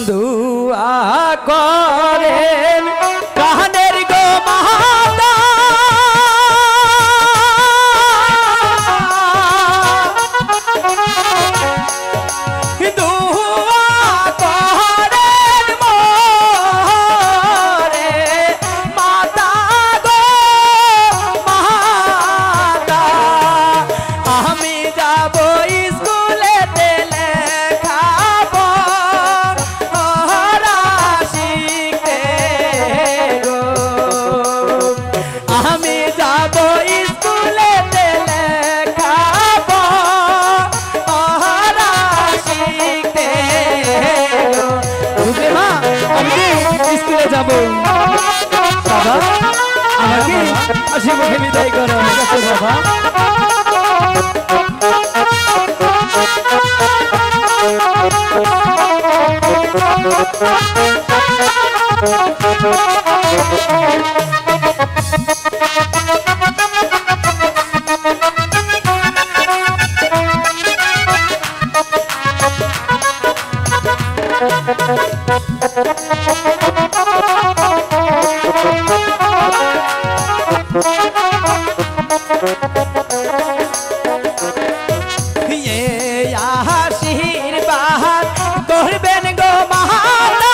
দুয়া করেন প্রাণের গো মাতা যাবো বাবা আমাকে আসি মুখে বিদায় করো বাবা আশীর্বাদ করবেন গো মাতা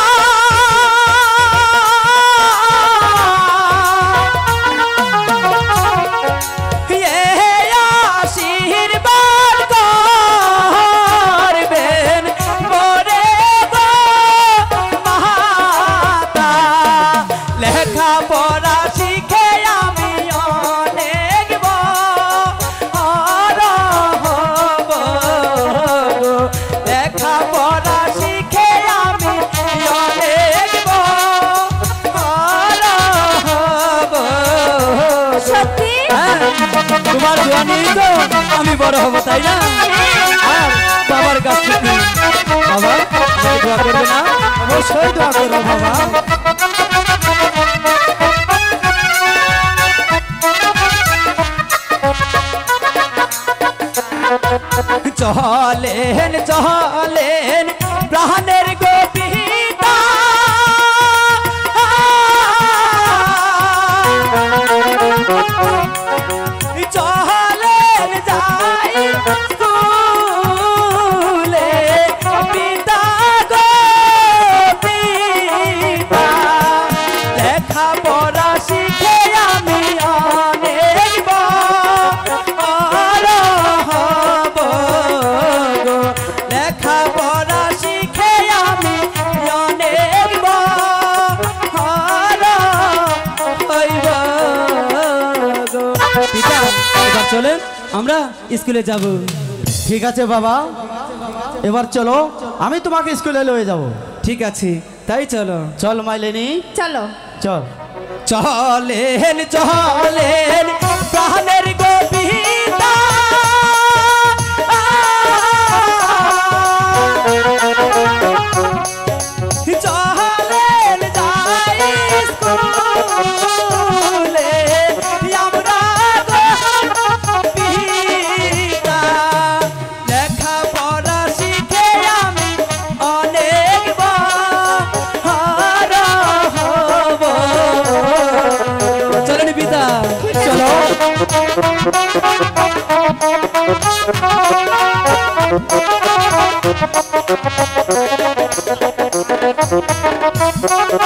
আশীর্বাদ করবেন মোরে গো মাতা লেখা পড়া শিখে আমি অনেক বড় হব লেখা পড়া শিখে আমি অনেক বড় হব সত্যি তোমার দোয়া নিয়ে তো আমি বড় হব তাই না আর বাবার কাছ থেকে বাবা দোয়া করবে না অবশ্যই দোয়া করবো বাবা চলেন চলেন প্রাণের গো পিতা চলেন যাই স্কুলে পিতা গো পিতা লেখা পড়া শিখে আমি অনেক বড় হব গো লেখা পড়া শিখে আমি অনেক বড় হইব গো পিতা এবার চলেন আমরা স্কুলে যাব ঠিক আছে বাবা এবার চলো আমি তোমাকে স্কুলে লয়ে যাব ঠিক আছে তাই চলো চল মাইলেনি চলো চল চলেন চলেন প্রাণের গো পিতা চলেন যাই স্কুলে আমরা গো পিতা লেখা পড়া শিখে আমি অনেক বড় হব চলেন পিতা চলো